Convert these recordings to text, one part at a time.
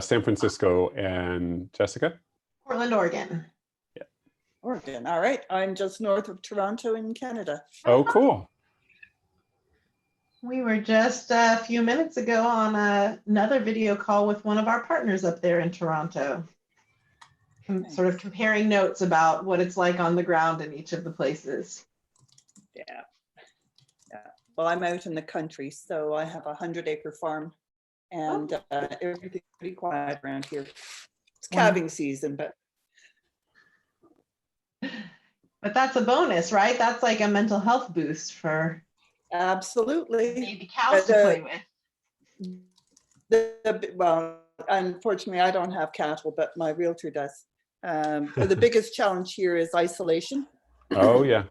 San Francisco, and Jessica? Portland, Oregon. Yeah. Oregon. All right. I'm just north of Toronto in Canada. Oh, cool. We were just a few minutes ago on another video call with one of our partners up there in Toronto. Nice. Sort of comparing notes about what it's like on the ground in each of the places. Yeah. Well, I'm out in the country, so I have a 100-acre farm, and everything's pretty quiet around here. It's calving season, but that's a bonus, right? That's like a mental health boost for absolutely maybe cows to play with. Well, unfortunately, I don't have cattle, but my realtor does. The biggest challenge here is isolation. Oh, yeah.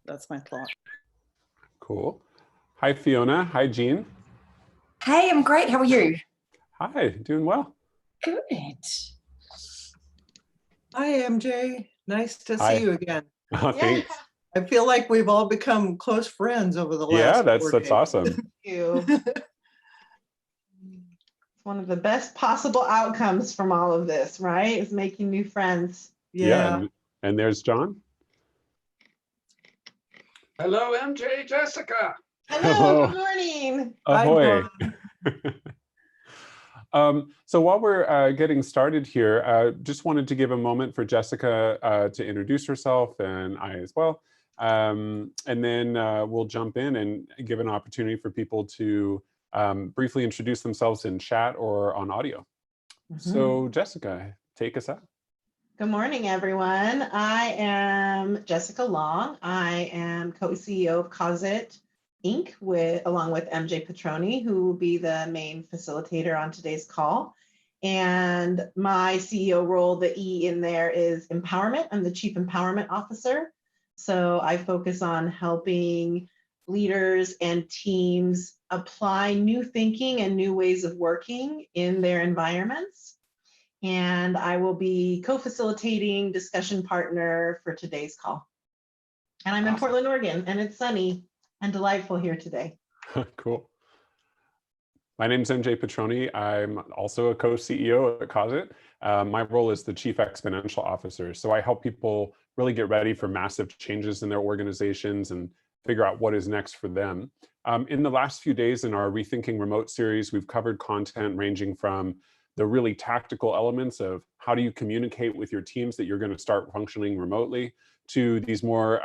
That's my thought. Cool. Hi, Fiona. Hi, Jean. Hey, I'm great. How are you? Hi, doing well. Good. Hi, MJ. Nice to Hi. see you again. Oh, thanks. I feel like we've all become close friends over the last Yeah, 4 that's days. awesome. Thank you. It's one of the best possible outcomes from all of this, right? Is making new friends. Yeah. And there's John. Hello, MJ, Jessica. Hello, good morning. Ahoy. Hi, So while we're getting started here, just wanted to give a moment for Jessica to introduce herself, and I as well. And then we'll jump in and give an opportunity for people to briefly introduce themselves in chat or on audio. So Jessica, take us out. Good morning, everyone. I am Jessica Long. I am co-CEO of Causit Inc. along with MJ Patroni, who will be the main facilitator on today's call. And my CEO role, the E in there, is empowerment. I'm the Chief Empowerment Officer. So I focus on helping leaders and teams apply new thinking and new ways of working in their environments. And I will be co-facilitating discussion partner for today's call. And I'm in Portland, Oregon, and it's sunny and delightful here today. Cool. My name is MJ Patroni. I'm also a co-CEO at Causit. My role is the Chief Exponential Officer. So I help people really get ready for massive changes in their organizations and figure out what is next for them. In the last few days in our Rethinking Remote series, we've covered content ranging from the really tactical elements of how do you communicate with your teams that you're going to start functioning remotely, to these more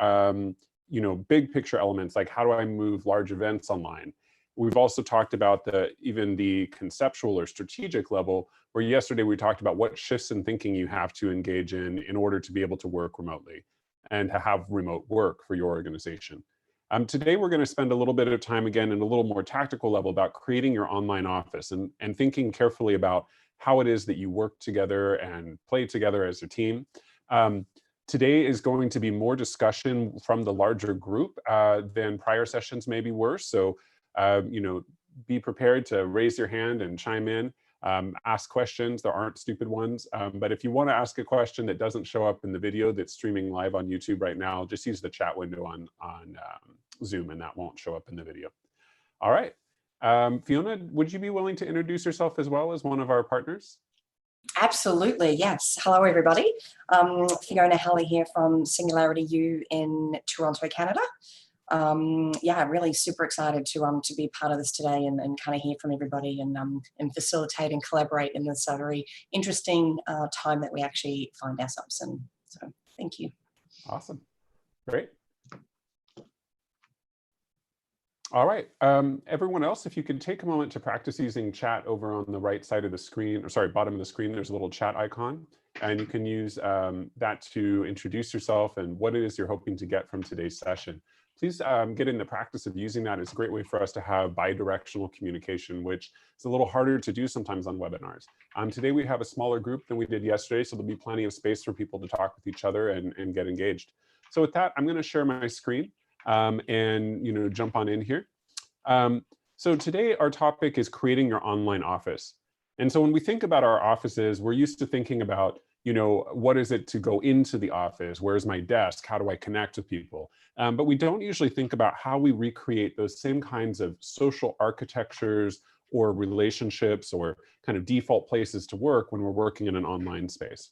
big picture elements like how do I move large events online. We've also talked about even the conceptual or strategic level, where yesterday we talked about what shifts in thinking you have to engage in order to be able to work remotely and to have remote work for your organization. Today, we're going to spend a little bit of time again in a little more tactical level about creating your online office and thinking carefully about how it is that you work together and play together as a team. Today is going to be more discussion from the larger group than prior sessions maybe were. So, be prepared to raise your hand and chime in, ask questions. There aren't stupid ones. But if you want to ask a question that doesn't show up in the video that's streaming live on YouTube right now, just use the chat window on Zoom, and that won't show up in the video. All right. Fiona, would you be willing to introduce yourself as well as one of our partners? Absolutely, yes. Hello, everybody. Fiona Halley here from Singularity U in Toronto, Canada. Yeah, I'm really super excited to be part of this today and kind of hear from everybody and facilitate and collaborate in this very interesting time that we actually find ourselves in. So thank you. Awesome. Great. All right, everyone else, if you could take a moment to practice using chat over on the right side of the screen, or sorry, bottom of the screen, there's a little chat icon, and you can use that to introduce yourself and what it is you're hoping to get from today's session. Please get in the practice of using that. It's a great way for us to have bi-directional communication, which is a little harder to do sometimes on webinars. Today we have a smaller group than we did yesterday, so there'll be plenty of space for people to talk with each other and get engaged. So with that, I'm going to share my screen. And jump on in here. So today our topic is creating your online office. And so when we think about our offices, we're used to thinking about you know, what is it to go into the office? Where's my desk? How do I connect with people? But we don't usually think about how we recreate those same kinds of social architectures or relationships or kind of default places to work when we're working in an online space.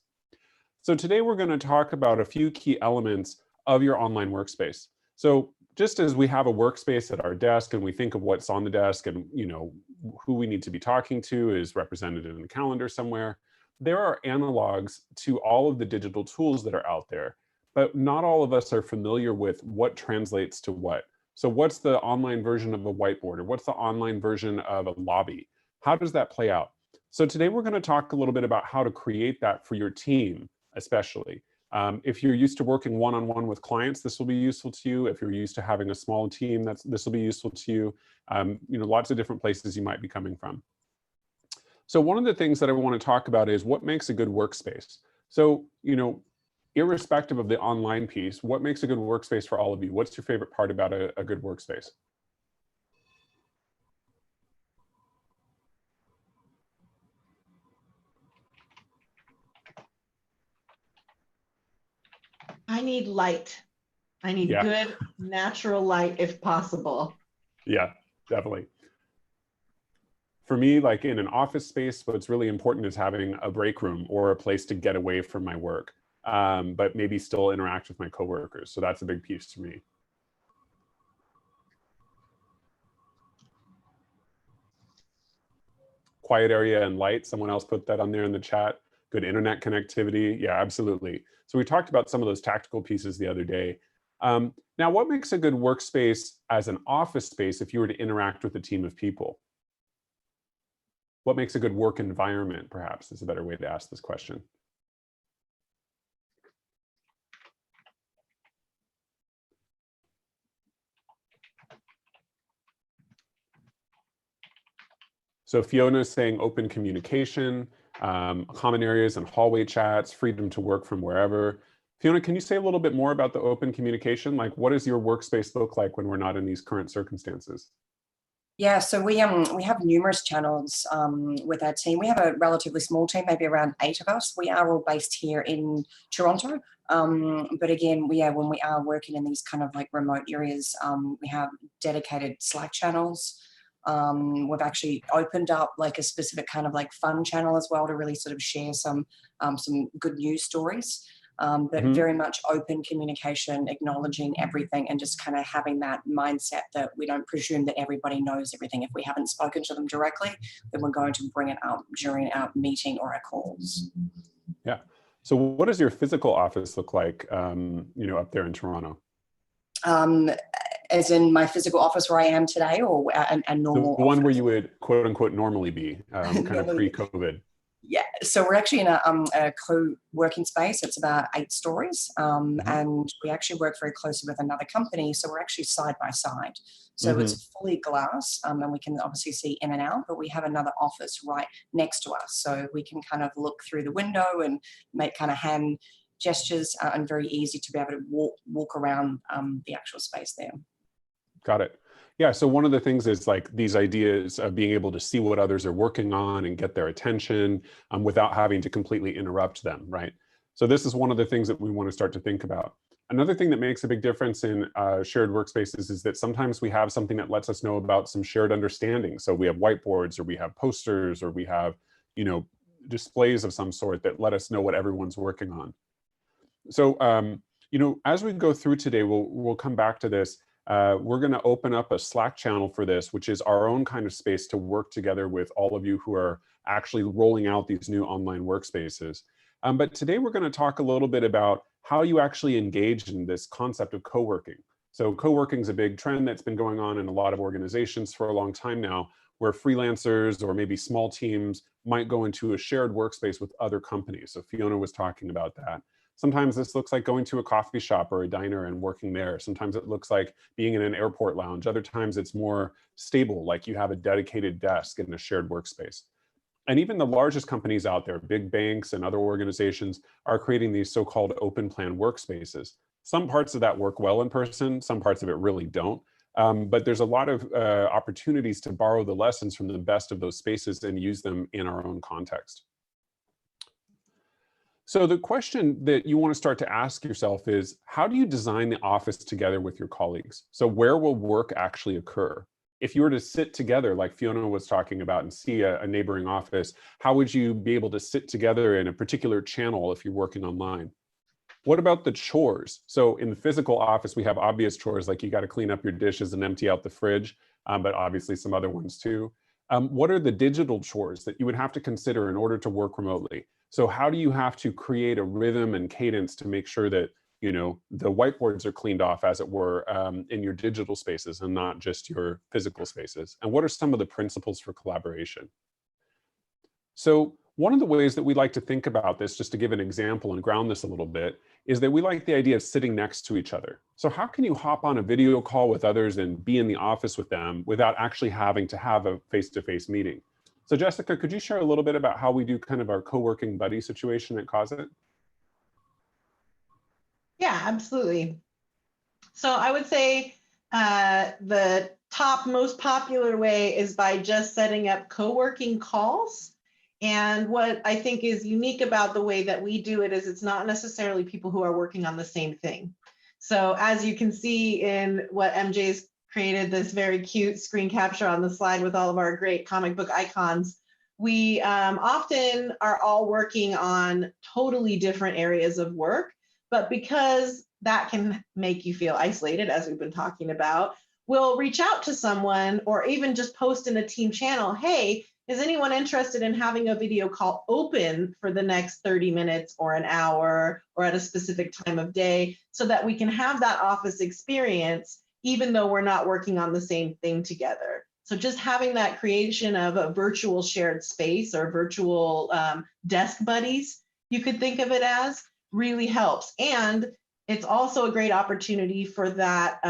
So today we're going to talk about a few key elements of your online workspace. So just as we have a workspace at our desk and we think of what's on the desk and, you know, who we need to be talking to is represented in a calendar somewhere, there are analogs to all of the digital tools that are out there, but not all of us are familiar with what translates to what. So what's the online version of a whiteboard, or what's the online version of a lobby? How does that play out? So today we're going to talk a little bit about how to create that for your team, especially. If you're used to working one-on-one with clients, this will be useful to you. If you're used to having a small team, this will be useful to you. You know, lots of different places you might be coming from. So one of the things that I want to talk about is what makes a good workspace. So, you know, irrespective of the online piece, what makes a good workspace for all of you? What's your favorite part about a good workspace? I need light. I need Yeah. good natural light if possible. Yeah, definitely. For me, like in an office space, what's really important is having a break room or a place to get away from my work, but maybe still interact with my coworkers. So that's a big piece to me. Quiet area and light. Someone else put that on there in the chat. Good internet connectivity. Yeah, absolutely. So we talked about some of those tactical pieces the other day. Now, what makes a good workspace as an office space if you were to interact with a team of people? What makes a good work environment, perhaps, is a better way to ask this question. So Fiona is saying open communication, common areas and hallway chats, freedom to work from wherever. Fiona, can you say a little bit more about the open communication? Like, what does your workspace look like when we're not in these current circumstances? Yeah, so we have numerous channels with our team. We have a relatively small team, maybe around 8 of us. We are all based here in Toronto, but again, when we are working in these kind of like remote areas, we have dedicated Slack channels. We've actually opened up like a specific kind of like fun channel as well to really sort of share some good news stories. But very much open communication, acknowledging everything and just kind of having that mindset that we don't presume that everybody knows everything. If we haven't spoken to them directly, then we're going to bring it up during our meeting or our calls. Yeah. So what does your physical office look like, you know, up there in Toronto? As in my physical office where I am today, or a normal The one office? where you would quote unquote normally be, kind of pre-COVID. Yeah, so we're actually in a co-working space. It's about 8 stories, and we actually work very closely with another company. So we're actually side by side. So it's fully glass, and we can obviously see in and out. But we have another office right next to us, so we can kind of look through the window and make kind of hand gestures, and very easy to be able to walk around the actual space there. Got it. Yeah, so one of the things is like these ideas of being able to see what others are working on and get their attention without having to completely interrupt them, right? So this is one of the things that we want to start to think about. Another thing that makes a big difference in shared workspaces is that sometimes we have something that lets us know about some shared understanding. So we have whiteboards, or we have posters, or we have, you know, displays of some sort that let us know what everyone's working on. So, you know, as we go through today, we'll come back to this. We're going to open up a Slack channel for this, which is our own kind of space to work together with all of you who are actually rolling out these new online workspaces. But today we're going to talk a little bit about how you actually engage in this concept of co-working. So co-working is a big trend that's been going on in a lot of organizations for a long time now, where freelancers or maybe small teams might go into a shared workspace with other companies. So Fiona was talking about that. Sometimes this looks like going to a coffee shop or a diner and working there. Sometimes it looks like being in an airport lounge. Other times it's more stable, like you have a dedicated desk in a shared workspace. And even the largest companies out there, big banks and other organizations, are creating these so-called open plan workspaces. Some parts of that work well in person, some parts of it really don't. But there's a lot of opportunities to borrow the lessons from the best of those spaces and use them in our own context. So the question that you want to start to ask yourself is, how do you design the office together with your colleagues? So where will work actually occur? If you were to sit together, like Fiona was talking about, and see a neighboring office, how would you be able to sit together in a particular channel if you're working online? What about the chores? So in the physical office, we have obvious chores like you got to clean up your dishes and empty out the fridge, but obviously some other ones too. What are the digital chores that you would have to consider in order to work remotely? So how do you have to create a rhythm and cadence to make sure that, you know, the whiteboards are cleaned off, as it were, in your digital spaces and not just your physical spaces? And what are some of the principles for collaboration? So one of the ways that we like to think about this, just to give an example and ground this a little bit, is that we like the idea of sitting next to each other. So how can you hop on a video call with others and be in the office with them without actually having to have a face-to-face meeting? So Jessica, could you share a little bit about how we do kind of our co-working buddy situation at Causit? Yeah, absolutely. So I would say the top most popular way is by just setting up co-working calls. And what I think is unique about the way that we do it is it's not necessarily people who are working on the same thing. So as you can see in what MJ's created, this very cute screen capture on the slide with all of our great comic book icons, we often are all working on totally different areas of work. But because that can make you feel isolated, as we've been talking about, we'll reach out to someone or even just post in a team channel, hey, is anyone interested in having a video call open for the next 30 minutes or an hour or at a specific time of day, so that we can have that office experience, even though we're not working on the same thing together. So just having that creation of a virtual shared space or virtual desk buddies, you could think of it as, really helps. And it's also a great opportunity for that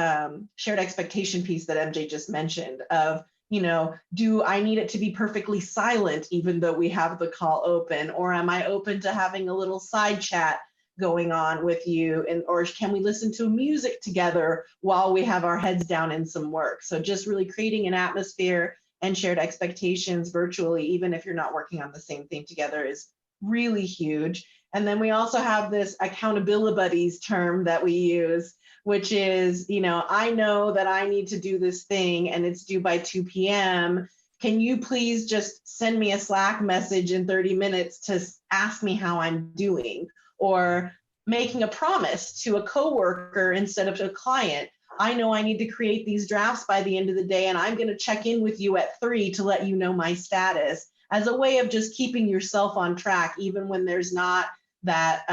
shared expectation piece that MJ just mentioned of, you know, do I need it to be perfectly silent even though we have the call open? Or am I open to having a little side chat going on with you? And or can we listen to music together while we have our heads down in some work? So just really creating an atmosphere and shared expectations virtually, even if you're not working on the same thing together, is really huge. And then we also have this accountability buddies term that we use, which is, you know, I know that I need to do this thing and it's due by 2 p.m. Can you please just send me a Slack message in 30 minutes to ask me how I'm doing? Or making a promise to a coworker instead of a client. I know I need to create these drafts by the end of the day, and I'm going to check in with you at 3 to let you know my status, as a way of just keeping yourself on track, even when there's not that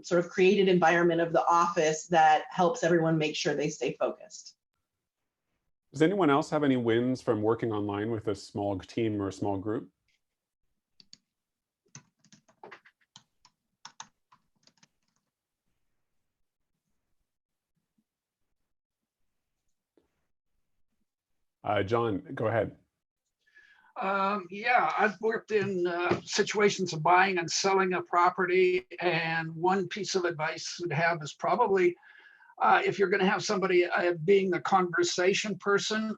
sort of created environment of the office that helps everyone make sure they stay focused. Does anyone else have any wins from working online with a small team or a small group? John, go ahead. Yeah, I've worked in situations of buying and selling a property, and one piece of advice would have is probably if you're going to have somebody being the conversation person,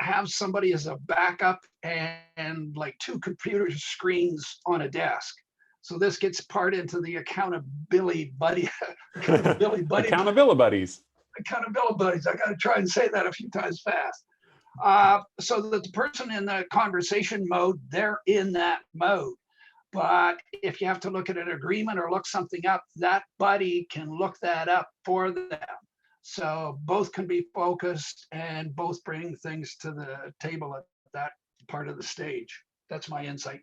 have somebody as a backup and like 2 computer screens on a desk. So this gets part into the accountability buddy. Accountability buddies. Accountability buddies. I got to try and say that a few times fast. So that the person in the conversation mode, they're in that mode. But if you have to look at an agreement or look something up, that buddy can look that up for them. So both can be focused and both bring things to the table at that part of the stage. That's my insight.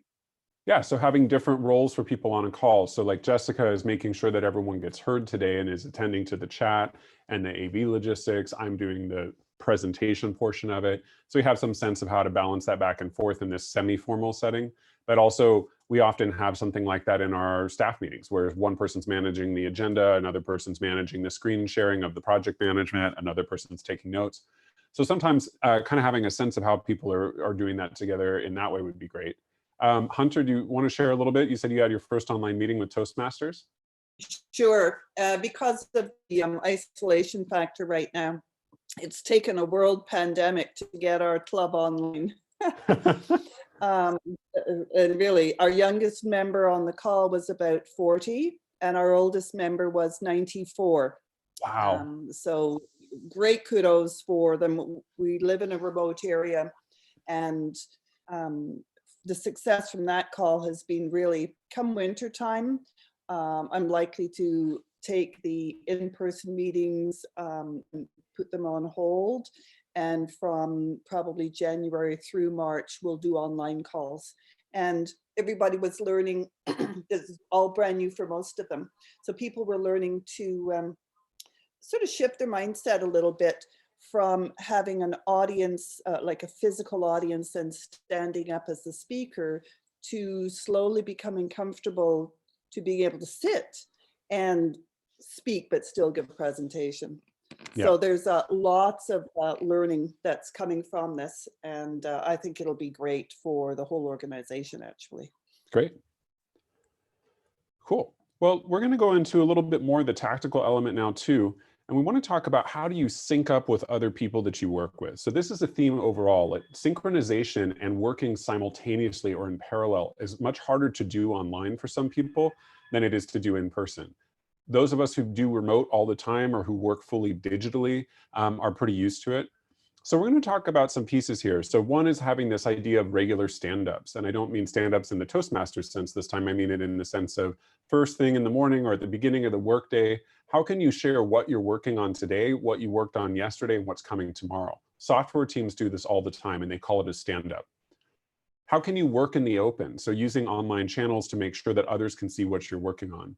Yeah, so having different roles for people on a call. So like Jessica is making sure that everyone gets heard today and is attending to the chat and the AV logistics. I'm doing the presentation portion of it. So we have some sense of how to balance that back and forth in this semi-formal setting. But also we often have something like that in our staff meetings, where one person's managing the agenda, another person's managing the screen sharing of the project management, another person's taking notes. So sometimes kind of having a sense of how people are doing that together in that way would be great. Hunter, do you want to share a little bit? You said you had your first online meeting with Toastmasters. Sure. Because of the isolation factor right now, it's taken a world pandemic to get our club online. And really, our youngest member on the call was about 40, and our oldest member was 94. Wow. So great kudos for them. We live in a remote area, and the success from that call has been really, come winter time, I'm likely to take the in-person meetings, and put them on hold. And from probably January through March, we'll do online calls. And everybody was learning, this is all brand new for most of them. So people were learning to sort of shift their mindset a little bit from having an audience, like a physical audience, and standing up as the speaker, to slowly becoming comfortable to being able to sit and speak, but still give a presentation. Yeah. So there's lots of learning that's coming from this. And I think it'll be great for the whole organization, actually. Great. Cool. Well, we're going to go into a little bit more of the tactical element now too. And we want to talk about how do you sync up with other people that you work with. So this is a theme overall. Like synchronization and working simultaneously or in parallel is much harder to do online for some people than it is to do in person. Those of us who do remote all the time or who work fully digitally are pretty used to it. So we're going to talk about some pieces here. So one is having this idea of regular stand-ups. And I don't mean stand-ups in the Toastmasters sense this time. I mean it in the sense of first thing in the morning or at the beginning of the workday. How can you share what you're working on today, what you worked on yesterday, and what's coming tomorrow? Software teams do this all the time, and they call it a stand-up. How can you work in the open? So using online channels to make sure that others can see what you're working on.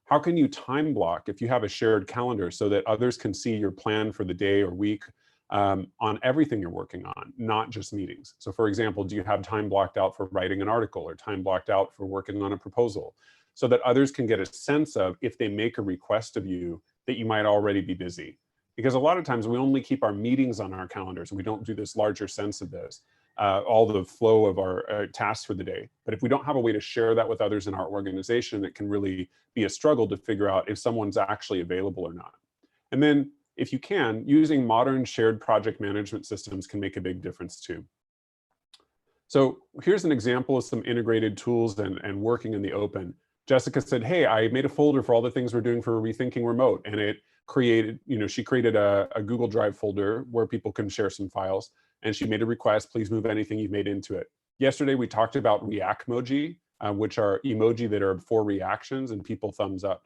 How can you time block if you have a shared calendar so that others can see your plan for the day or week on everything you're working on, not just meetings? So for example, do you have time blocked out for writing an article or time blocked out for working on a proposal so that others can get a sense of if they make a request of you that you might already be busy? Because a lot of times we only keep our meetings on our calendars and we don't do this larger sense of this, all the flow of our tasks for the day. But if we don't have a way to share that with others in our organization, it can really be a struggle to figure out if someone's actually available or not. And then if you can, using modern shared project management systems can make a big difference too. So here's an example of some integrated tools and working in the open. Jessica said, hey, I made a folder for all the things we're doing for Rethinking Remote. And it created, she created a Google Drive folder where people can share some files. And she made a request, please move anything you've made into it. Yesterday, we talked about Reactmoji, which are emoji that are for reactions and people thumbs up.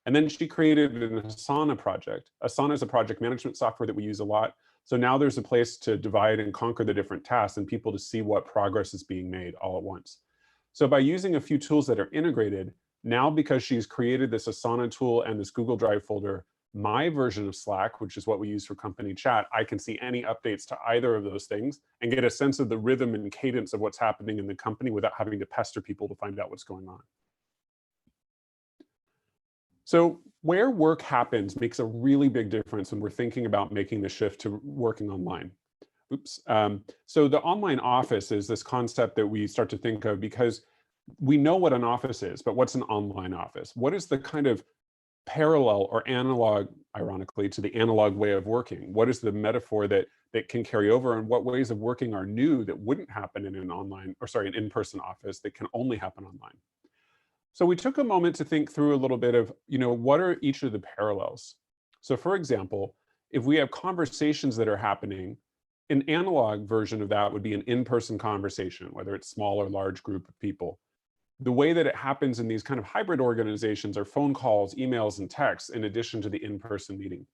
And then she created an Asana project. Asana is a project management software that we use a lot. So now there's a place to divide and conquer the different tasks and people to see what progress is being made all at once. So by using a few tools that are integrated, now because she's created this Asana tool and this Google Drive folder, my version of Slack, which is what we use for company chat, I can see any updates to either of those things and get a sense of the rhythm and cadence of what's happening in the company without having to pester people to find out what's going on. So where work happens makes a really big difference when we're thinking about making the shift to working online. Oops. So the online office is this concept that we start to think of because we know what an office is, but what's an online office? What is the kind of parallel or analog, ironically, to the analog way of working? What is the metaphor that can carry over, and what ways of working are new that wouldn't happen in an an in-person office that can only happen online? So we took a moment to think through a little bit of, what are each of the parallels? So for example, if we have conversations that are happening, an analog version of that would be an in-person conversation, whether it's small or large group of people. The way that it happens in these kind of hybrid organizations are phone calls, emails, and texts in addition to the in-person meeting.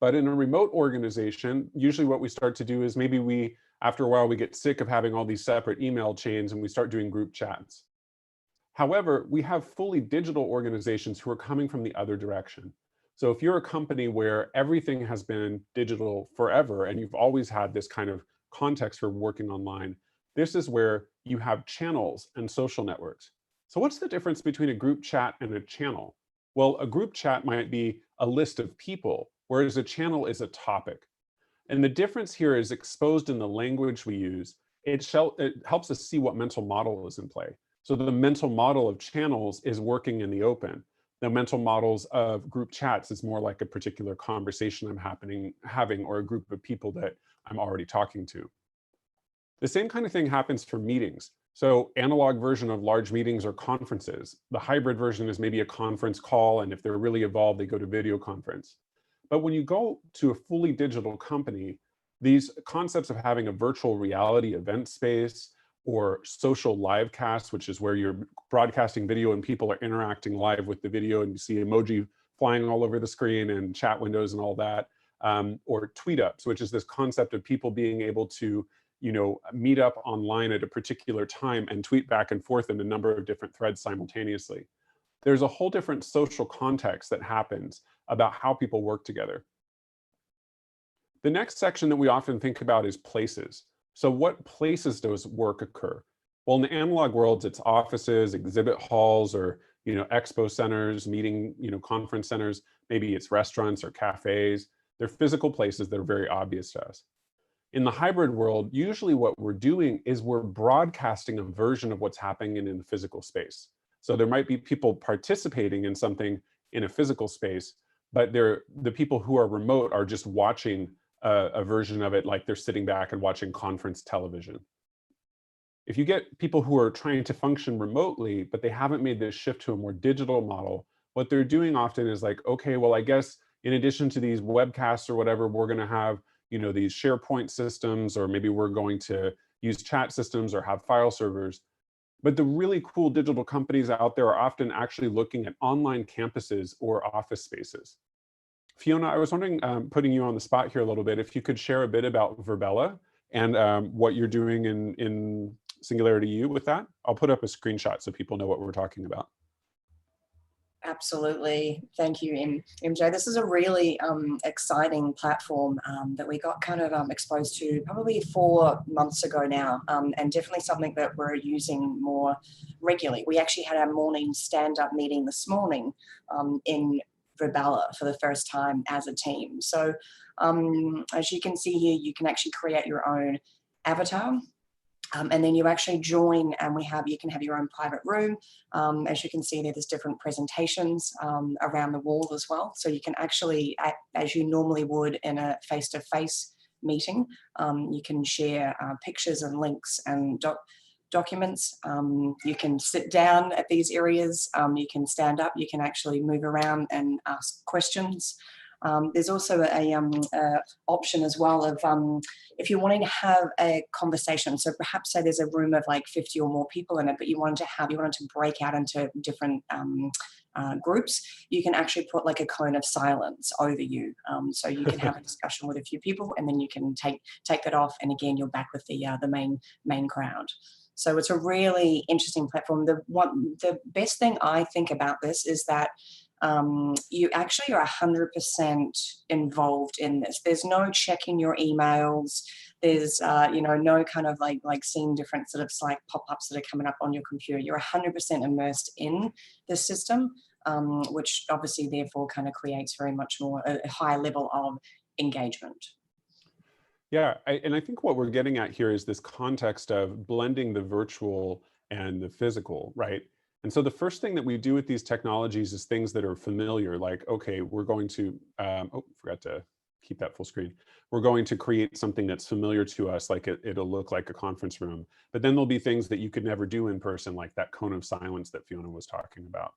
But in a remote organization, usually what we start to do is maybe after a while, we get sick of having all these separate email chains and we start doing group chats. However, we have fully digital organizations who are coming from the other direction. So if you're a company where everything has been digital forever and you've always had this kind of context for working online, this is where you have channels and social networks. So what's the difference between a group chat and a channel? Well, a group chat might be a list of people, whereas a channel is a topic. And the difference here is exposed in the language we use. It helps us see what mental model is in play. So the mental model of channels is working in the open. The mental models of group chats is more like a particular conversation I'm having or a group of people that I'm already talking to. The same kind of thing happens for meetings. So analog version of large meetings or conferences. The hybrid version is maybe a conference call, and if they're really evolved, they go to video conference. But when you go to a fully digital company, these concepts of having a virtual reality event space or social live cast, which is where you're broadcasting video and people are interacting live with the video and you see emoji flying all over the screen and chat windows and all that, or tweet ups, which is this concept of people being able to meet up online at a particular time and tweet back and forth in a number of different threads simultaneously. There's a whole different social context that happens about how people work together. The next section that we often think about is places. So what places does work occur? Well, in the analog worlds, it's offices, exhibit halls, or expo centers, meeting, conference centers. Maybe it's restaurants or cafes. They're physical places that are very obvious to us. In the hybrid world, usually what we're doing is we're broadcasting a version of what's happening in the physical space. So there might be people participating in something in a physical space, but the people who are remote are just watching a version of it, like they're sitting back and watching conference television. If you get people who are trying to function remotely, but they haven't made this shift to a more digital model, what they're doing often is like, okay, well, I guess in addition to these webcasts or whatever, we're going to have these SharePoint systems, or maybe we're going to use chat systems or have file servers. But the really cool digital companies out there are often actually looking at online campuses or office spaces. Fiona, I was wondering, putting you on the spot here a little bit, if you could share a bit about Virbela and what you're doing in Singularity U with that. I'll put up a screenshot so people know what we're talking about. Absolutely. Thank you, MJ. This is a really exciting platform that we got kind of exposed to probably 4 months ago now, and definitely something that we're using more regularly. We actually had our morning stand-up meeting this morning in Virbela for the first time as a team. So as you can see here, you can actually create your own avatar. And then you actually join, and you can have your own private room. As you can see, there's different presentations around the wall as well. So you can actually, as you normally would in a face-to-face meeting, you can share pictures and links and documents. You can sit down at these areas. You can stand up. You can actually move around and ask questions. There's also a option as well of if you're wanting to have a conversation. So perhaps say there's a room of like 50 or more people in it, but you wanted to break out into different groups. You can actually put like a cone of silence over you, so you can have a discussion with a few people, and then you can take that off, and again you're back with the main crowd. So it's a really interesting platform. The best thing I think about this is that you actually are 100% involved in this. There's no checking your emails. There's no kind of like seeing different sort of like pop-ups that are coming up on your computer. You're 100% immersed in the system, which obviously therefore kind of creates very much more a high level of engagement. Yeah, and I think what we're getting at here is this context of blending the virtual and the physical, right? And so the first thing that we do with these technologies is things that are familiar, like, okay, we're going to, forgot to keep that full screen. We're going to create something that's familiar to us, like it'll look like a conference room. But then there'll be things that you could never do in person, like that cone of silence that Fiona was talking about.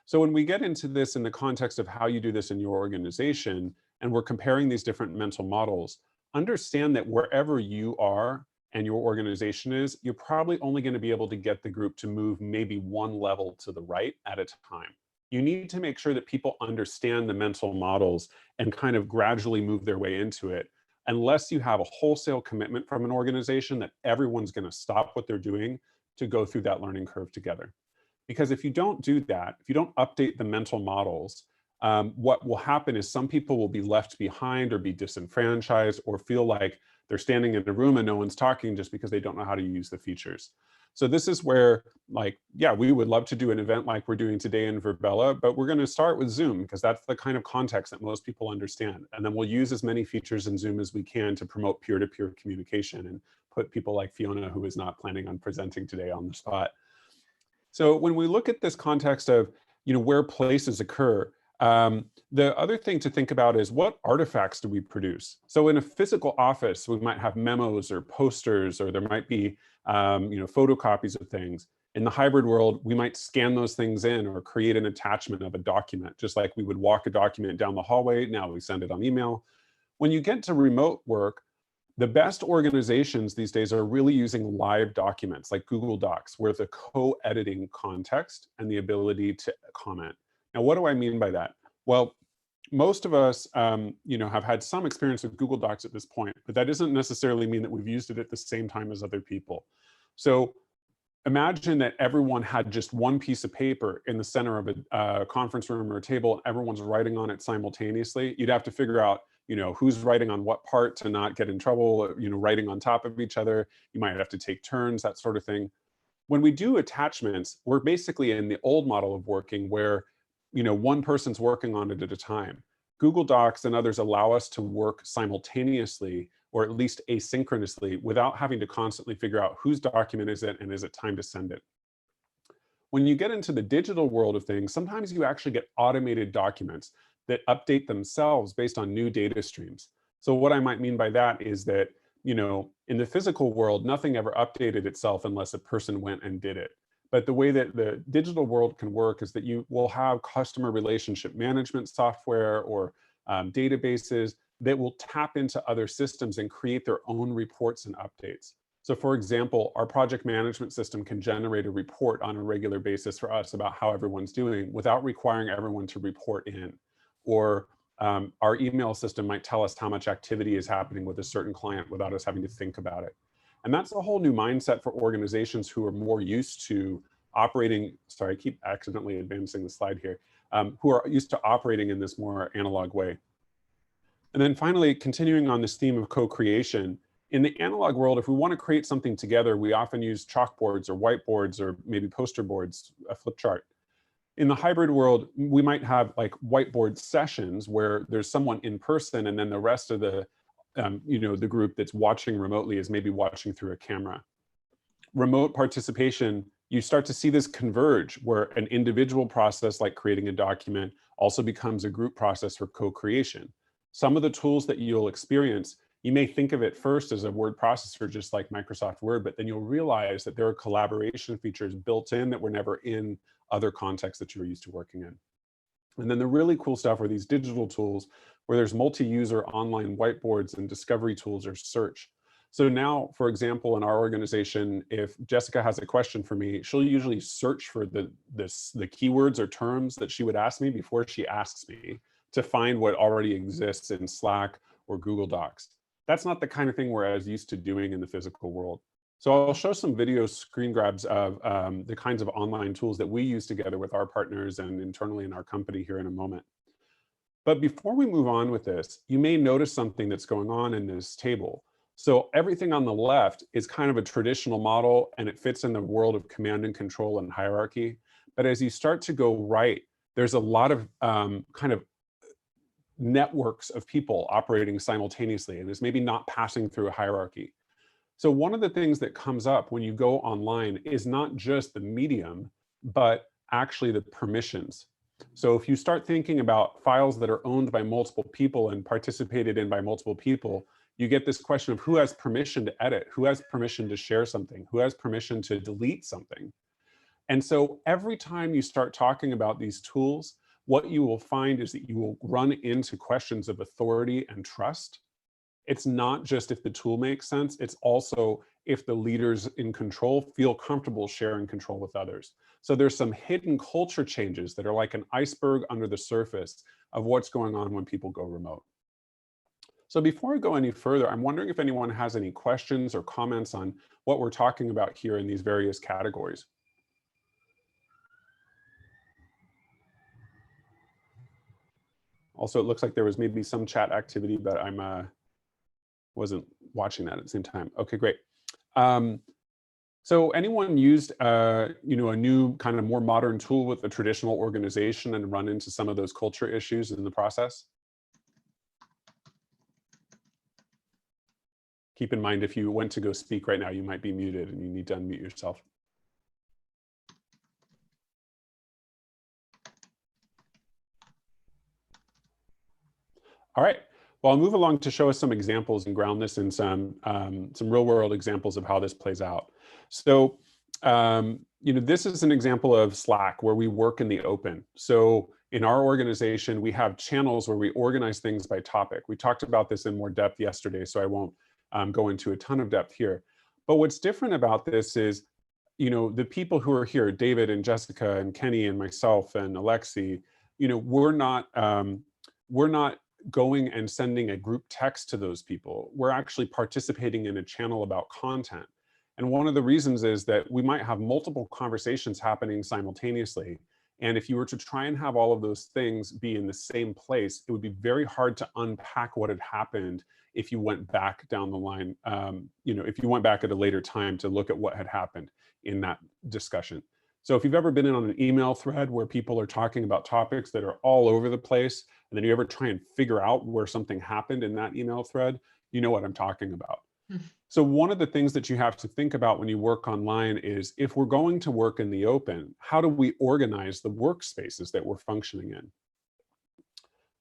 So when we get into this in the context of how you do this in your organization, and we're comparing these different mental models, understand that wherever you are and your organization is, you're probably only going to be able to get the group to move maybe one level to the right at a time. You need to make sure that people understand the mental models and kind of gradually move their way into it, unless you have a wholesale commitment from an organization that everyone's going to stop what they're doing to go through that learning curve together. Because if you don't do that, if you don't update the mental models, what will happen is some people will be left behind or be disenfranchised or feel like they're standing in a room and no one's talking just because they don't know how to use the features. So this is where, like, yeah, we would love to do an event like we're doing today in Virbela, but we're going to start with Zoom because that's the kind of context that most people understand. And then we'll use as many features in Zoom as we can to promote peer-to-peer communication and put people like Fiona, who is not planning on presenting today, on the spot. So when we look at this context of, where places occur, The other thing to think about is what artifacts do we produce? So in a physical office, we might have memos or posters, or there might be photocopies of things. In the hybrid world, we might scan those things in or create an attachment of a document, just like we would walk a document down the hallway. Now we send it on email. When you get to remote work, the best organizations these days are really using live documents like Google Docs, where the co-editing context and the ability to comment. Now, what do I mean by that? Well, most of us, have had some experience with Google Docs at this point, but that doesn't necessarily mean that we've used it at the same time as other people. So imagine that everyone had just one piece of paper in the center of a conference room or a table, and everyone's writing on it simultaneously. You'd have to figure out, who's writing on what part to not get in trouble, writing on top of each other. You might have to take turns, that sort of thing. When we do attachments, we're basically in the old model of working where, one person's working on it at a time. Google Docs and others allow us to work simultaneously, or at least asynchronously, without having to constantly figure out whose document is it and is it time to send it. When you get into the digital world of things, sometimes you actually get automated documents that update themselves based on new data streams. So what I might mean by that is that, in the physical world, nothing ever updated itself unless a person went and did it. But the way that the digital world can work is that you will have customer relationship management software or databases that will tap into other systems and create their own reports and updates. So for example, our project management system can generate a report on a regular basis for us about how everyone's doing without requiring everyone to report in. Or our email system might tell us how much activity is happening with a certain client without us having to think about it. And that's a whole new mindset for organizations who are more used to operating, sorry, I keep accidentally advancing the slide here, who are used to operating in this more analog way. And then finally, continuing on this theme of co-creation, in the analog world, if we want to create something together, we often use chalkboards or whiteboards or maybe poster boards, a flip chart. In the hybrid world, we might have like whiteboard sessions where there's someone in person and then the rest of the the group that's watching remotely is maybe watching through a camera. Remote participation, you start to see this converge where an individual process like creating a document also becomes a group process for co-creation. Some of the tools that you'll experience, you may think of it first as a word processor, just like Microsoft Word, but then you'll realize that there are collaboration features built in that were never in other contexts that you're used to working in. And then the really cool stuff are these digital tools where there's multi-user online whiteboards and discovery tools or search. So now, for example, in our organization, if Jessica has a question for me, she'll usually search for the keywords or terms that she would ask me before she asks me to find what already exists in Slack or Google Docs. That's not the kind of thing we're as used to doing in the physical world. So I'll show some video screen grabs of the kinds of online tools that we use together with our partners and internally in our company here in a moment. But before we move on with this, you may notice something that's going on in this table. So everything on the left is kind of a traditional model and it fits in the world of command and control and hierarchy. But as you start to go right, there's a lot of kind of networks of people operating simultaneously and is maybe not passing through a hierarchy. So one of the things that comes up when you go online is not just the medium, but actually the permissions. So if you start thinking about files that are owned by multiple people and participated in by multiple people, you get this question of who has permission to edit, who has permission to share something, who has permission to delete something. And so every time you start talking about these tools, what you will find is that you will run into questions of authority and trust. It's not just if the tool makes sense, it's also if the leaders in control feel comfortable sharing control with others. So there's some hidden culture changes that are like an iceberg under the surface of what's going on when people go remote. So before I go any further, I'm wondering if anyone has any questions or comments on what we're talking about here in these various categories. Also, it looks like there was maybe some chat activity, but I'm wasn't watching that at the same time. Okay, great. So anyone used a new kind of more modern tool with a traditional organization and run into some of those culture issues in the process? Keep in mind, if you went to go speak right now, you might be muted and you need to unmute yourself. All right. Well, I'll move along to show us some examples and ground this in some real world examples of how this plays out. So, this is an example of Slack where we work in the open. So in our organization, we have channels where we organize things by topic. We talked about this in more depth yesterday, so I won't go into a ton of depth here. But what's different about this is, the people who are here, David and Jessica and Kenny and myself and Alexi, we're not going and sending a group text to those people. We're actually participating in a channel about content. And one of the reasons is that we might have multiple conversations happening simultaneously. And if you were to try and have all of those things be in the same place, it would be very hard to unpack what had happened if you went back down the line, if you went back at a later time to look at what had happened in that discussion. So if you've ever been in on an email thread where people are talking about topics that are all over the place, and then you ever try and figure out where something happened in that email thread, you know what I'm talking about. So one of the things that you have to think about when you work online is, if we're going to work in the open, how do we organize the workspaces that we're functioning in?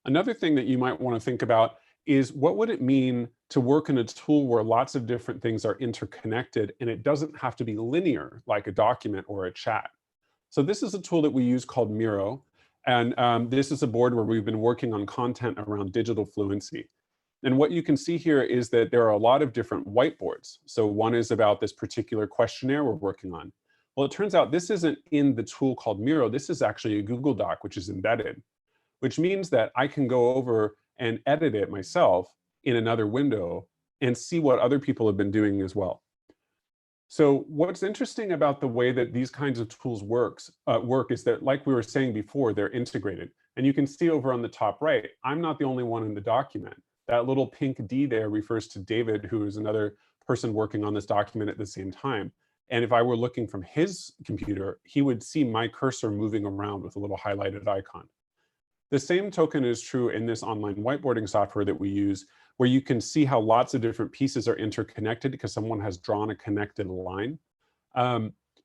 Another thing that you might want to think about is, what would it mean to work in a tool where lots of different things are interconnected and it doesn't have to be linear like a document or a chat? So this is a tool that we use called Miro. And this is a board where we've been working on content around digital fluency. And what you can see here is that there are a lot of different whiteboards. So one is about this particular questionnaire we're working on. Well, it turns out this isn't in the tool called Miro. This is actually a Google Doc, which is embedded, which means that I can go over and edit it myself in another window and see what other people have been doing as well. So what's interesting about the way that these kinds of tools work is that, like we were saying before, they're integrated. And you can see over on the top right, I'm not the only one in the document. That little pink D there refers to David, who is another person working on this document at the same time. And if I were looking from his computer, he would see my cursor moving around with a little highlighted icon. The same token is true in this online whiteboarding software that we use, where you can see how lots of different pieces are interconnected because someone has drawn a connected line.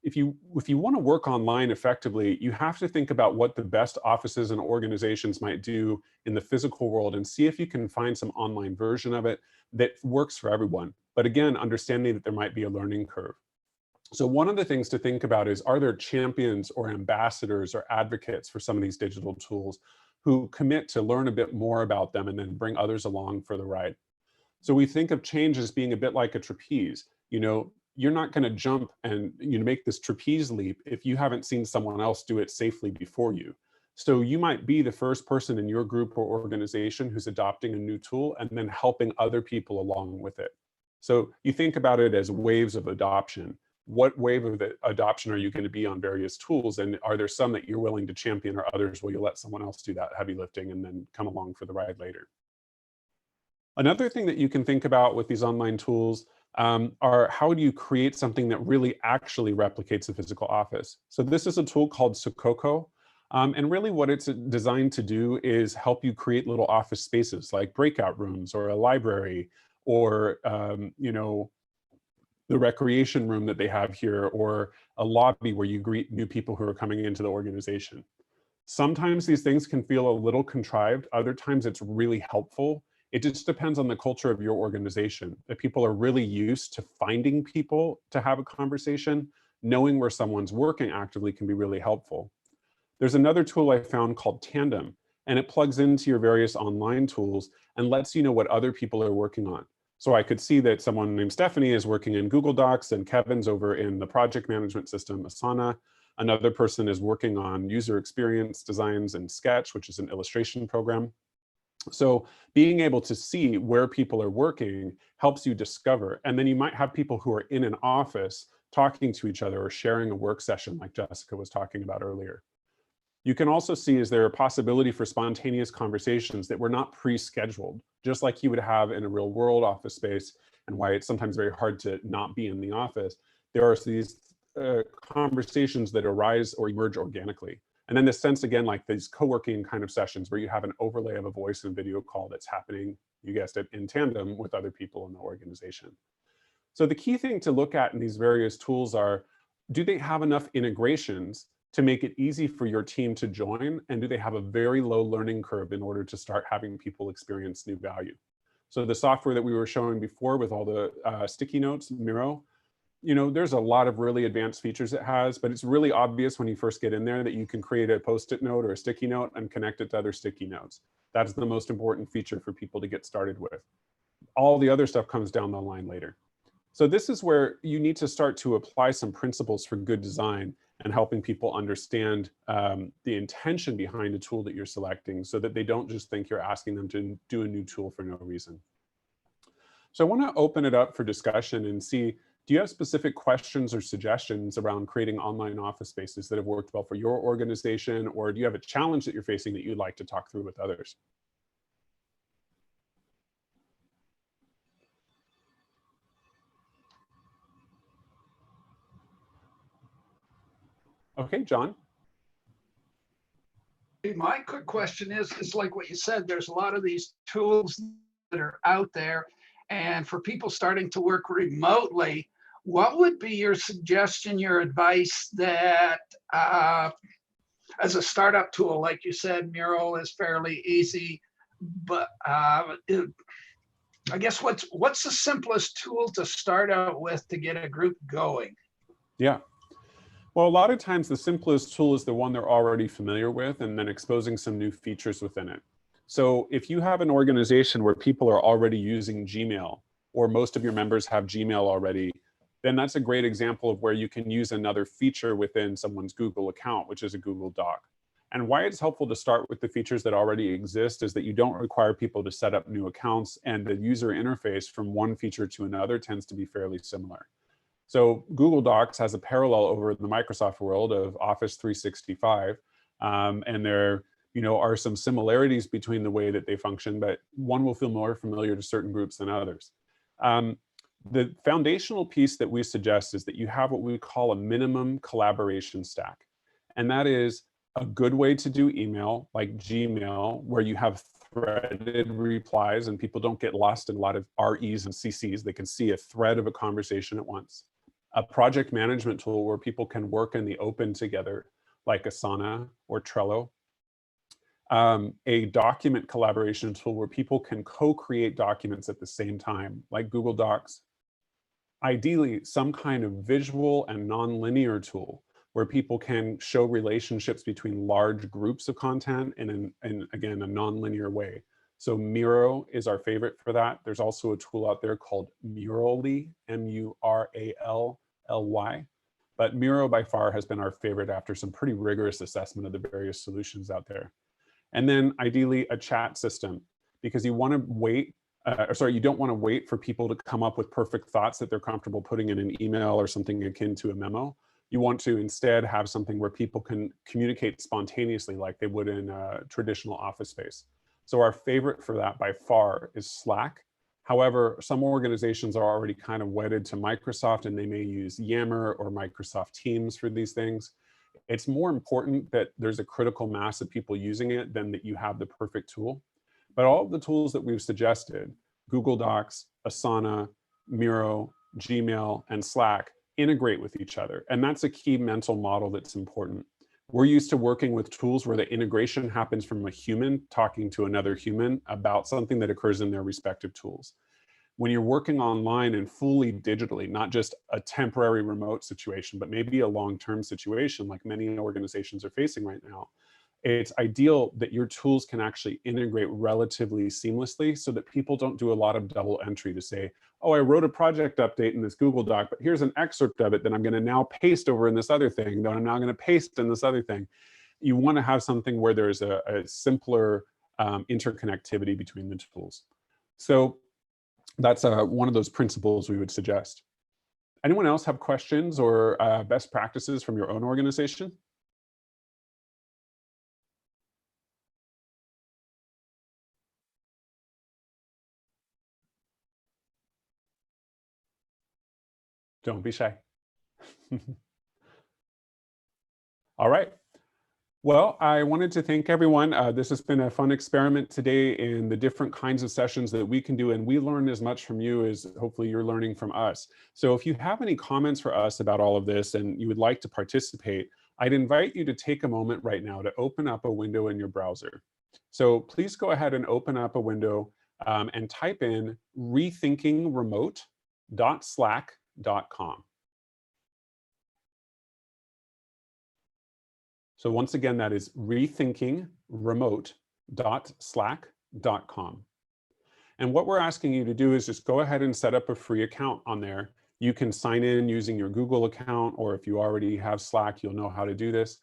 If you want to work online effectively, you have to think about what the best offices and organizations might do in the physical world and see if you can find some online version of it that works for everyone. But again, understanding that there might be a learning curve. So one of the things to think about is, are there champions or ambassadors or advocates for some of these digital tools who commit to learn a bit more about them and then bring others along for the ride? So we think of change as being a bit like a trapeze. You're not going to jump and make this trapeze leap if you haven't seen someone else do it safely before you. So you might be the first person in your group or organization who's adopting a new tool and then helping other people along with it. So you think about it as waves of adoption. What wave of adoption are you going to be on various tools? And are there some that you're willing to champion, or others will you let someone else do that heavy lifting and then come along for the ride later? Another thing that you can think about with these online tools are, how do you create something that really actually replicates a physical office? So this is a tool called Sukoko. And really what it's designed to do is help you create little office spaces like breakout rooms or a library, or the recreation room that they have here, or a lobby where you greet new people who are coming into the organization. Sometimes these things can feel a little contrived. Other times it's really helpful. It just depends on the culture of your organization. If people are really used to finding people to have a conversation, knowing where someone's working actively can be really helpful. There's another tool I found called Tandem, and it plugs into your various online tools and lets you know what other people are working on. So I could see that someone named Stephanie is working in Google Docs, and Kevin's over in the project management system, Asana. Another person is working on user experience designs in Sketch, which is an illustration program. So being able to see where people are working helps you discover. And then you might have people who are in an office talking to each other or sharing a work session like Jessica was talking about earlier. You can also see, is there a possibility for spontaneous conversations that were not pre-scheduled, just like you would have in a real world office space, and why it's sometimes very hard to not be in the office. There are these conversations that arise or emerge organically. And then this sense, again, like these co-working kind of sessions where you have an overlay of a voice and video call that's happening, you guessed it, in tandem with other people in the organization. So the key thing to look at in these various tools are, do they have enough integrations to make it easy for your team to join? And do they have a very low learning curve in order to start having people experience new value? So the software that we were showing before with all the sticky notes, Miro, there's a lot of really advanced features it has, but it's really obvious when you first get in there that you can create a Post-it note or a sticky note and connect it to other sticky notes. That's the most important feature for people to get started with. All the other stuff comes down the line later. So this is where you need to start to apply some principles for good design and helping people understand the intention behind a tool that you're selecting so that they don't just think you're asking them to do a new tool for no reason. So I want to open it up for discussion and see, do you have specific questions or suggestions around creating online office spaces that have worked well for your organization, or do you have a challenge that you're facing that you'd like to talk through with others? Okay, John. My quick question is like what you said, there's a lot of these tools that are out there. And for people starting to work remotely, what would be your suggestion, your advice that as a startup tool, like you said, Miro is fairly easy, but I guess what's the simplest tool to start out with to get a group going? Yeah. Well, a lot of times the simplest tool is the one they're already familiar with and then exposing some new features within it. So if you have an organization where people are already using Gmail, or most of your members have Gmail already, then that's a great example of where you can use another feature within someone's Google account, which is a Google Doc. And why it's helpful to start with the features that already exist is that you don't require people to set up new accounts, and the user interface from one feature to another tends to be fairly similar. So Google Docs has a parallel over in the Microsoft world of Office 365, and there are some similarities between the way that they function, but one will feel more familiar to certain groups than others. The foundational piece that we suggest is that you have what we call a minimum collaboration stack. And that is a good way to do email, like Gmail, where you have threaded replies and people don't get lost in a lot of REs and CCs. They can see a thread of a conversation at once. A project management tool where people can work in the open together, like Asana or Trello. A document collaboration tool where people can co-create documents at the same time, like Google Docs. Ideally, some kind of visual and non-linear tool where people can show relationships between large groups of content in again, a non-linear way. So Miro is our favorite for that. There's also a tool out there called Murally, M-U-R-A-L-L-Y. But Miro by far has been our favorite after some pretty rigorous assessment of the various solutions out there. And then ideally a chat system, because you want to wait, you don't want to wait for people to come up with perfect thoughts that they're comfortable putting in an email or something akin to a memo. You want to instead have something where people can communicate spontaneously like they would in a traditional office space. So our favorite for that by far is Slack. However, some organizations are already kind of wedded to Microsoft and they may use Yammer or Microsoft Teams for these things. It's more important that there's a critical mass of people using it than that you have the perfect tool. But all of the tools that we've suggested, Google Docs, Asana, Miro, Gmail, and Slack, integrate with each other. And that's a key mental model that's important. We're used to working with tools where the integration happens from a human talking to another human about something that occurs in their respective tools. When you're working online and fully digitally, not just a temporary remote situation, but maybe a long-term situation like many organizations are facing right now, it's ideal that your tools can actually integrate relatively seamlessly so that people don't do a lot of double entry to say, oh, I wrote a project update in this Google Doc, but here's an excerpt of it that I'm going to now paste over in this other thing, that I'm now going to paste in this other thing. You want to have something where there's a simpler interconnectivity between the tools. So that's one of those principles we would suggest. Anyone else have questions or best practices from your own organization? Don't be shy. All right. Well, I wanted to thank everyone. This has been a fun experiment today in the different kinds of sessions that we can do, and we learn as much from you as hopefully you're learning from us. So if you have any comments for us about all of this and you would like to participate, I'd invite you to take a moment right now to open up a window in your browser. So please go ahead and open up a window and type in rethinkingremote.slack.com. So once again, that is rethinkingremote.slack.com. And what we're asking you to do is just go ahead and set up a free account on there. You can sign in using your Google account, or if you already have Slack, you'll know how to do this.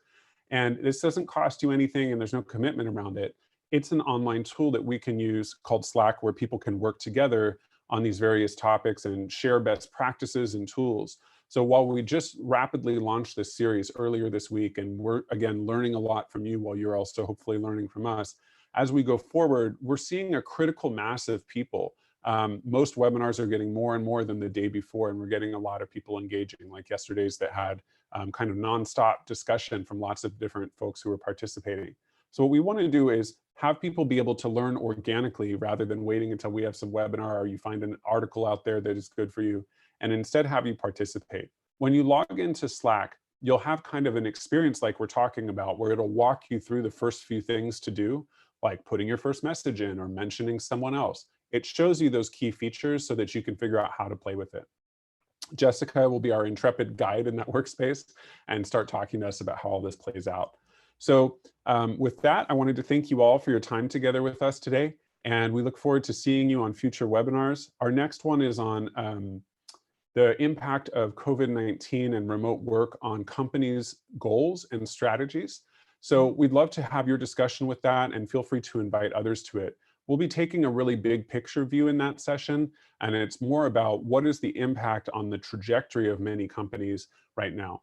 And this doesn't cost you anything and there's no commitment around it. It's an online tool that we can use called Slack, where people can work together on these various topics and share best practices and tools. So while we just rapidly launched this series earlier this week, and we're again learning a lot from you while you're also hopefully learning from us, as we go forward, we're seeing a critical mass of people. Most webinars are getting more and more than the day before, and we're getting a lot of people engaging, like yesterday's that had kind of nonstop discussion from lots of different folks who were participating. So what we want to do is have people be able to learn organically rather than waiting until we have some webinar or you find an article out there that is good for you, and instead have you participate. When you log into Slack, you'll have kind of an experience like we're talking about, where it'll walk you through the first few things to do, like putting your first message in or mentioning someone else. It shows you those key features so that you can figure out how to play with it. Jessica will be our intrepid guide in that workspace and start talking to us about how all this plays out. So with that, I wanted to thank you all for your time together with us today, and we look forward to seeing you on future webinars. Our next one is on the impact of COVID-19 and remote work on companies' goals and strategies. So we'd love to have your discussion with that, and feel free to invite others to it. We'll be taking a really big picture view in that session, and it's more about what is the impact on the trajectory of many companies right now.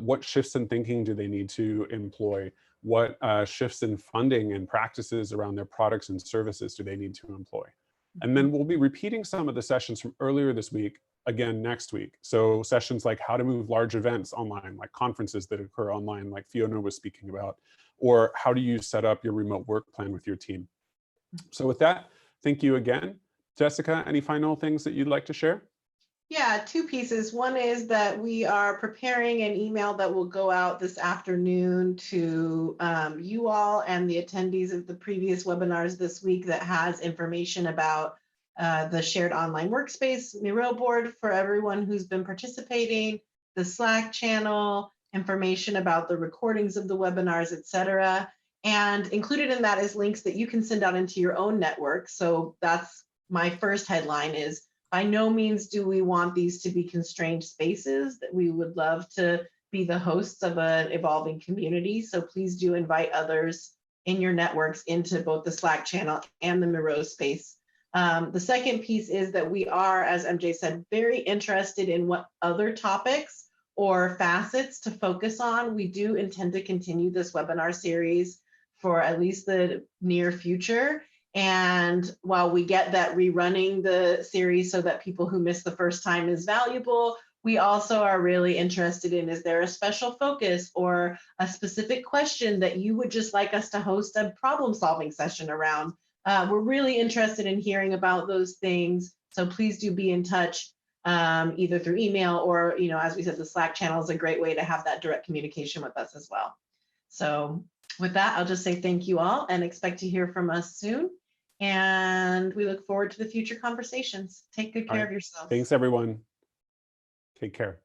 What shifts in thinking do they need to employ? What shifts in funding and practices around their products and services do they need to employ? And then we'll be repeating some of the sessions from earlier this week again next week. So sessions like how to move large events online, like conferences that occur online, like Fiona was speaking about, or how do you set up your remote work plan with your team? So with that, thank you again. Jessica, any final things that you'd like to share? Yeah, two pieces. One is that we are preparing an email that will go out this afternoon to you all and the attendees of the previous webinars this week that has information about the shared online workspace Miro board for everyone who's been participating, the Slack channel, information about the recordings of the webinars, etc. And included in that is links that you can send out into your own network. So that's my first headline is, by no means do we want these to be constrained spaces, that we would love to be the hosts of an evolving community. So please do invite others in your networks into both the Slack channel and the Miro space. The second piece is that we are, as MJ said, very interested in what other topics or facets to focus on. We do intend to continue this webinar series for at least the near future. And while we get that rerunning the series so that people who missed the first time is valuable, we also are really interested in, is there a special focus or a specific question that you would just like us to host a problem solving session around? We're really interested in hearing about those things. So please do be in touch either through email or, as we said, the Slack channel is a great way to have that direct communication with us as well. So with that, I'll just say thank you all and expect to hear from us soon. And we look forward to the future conversations. Take good care of yourselves. Thanks, everyone. Take care.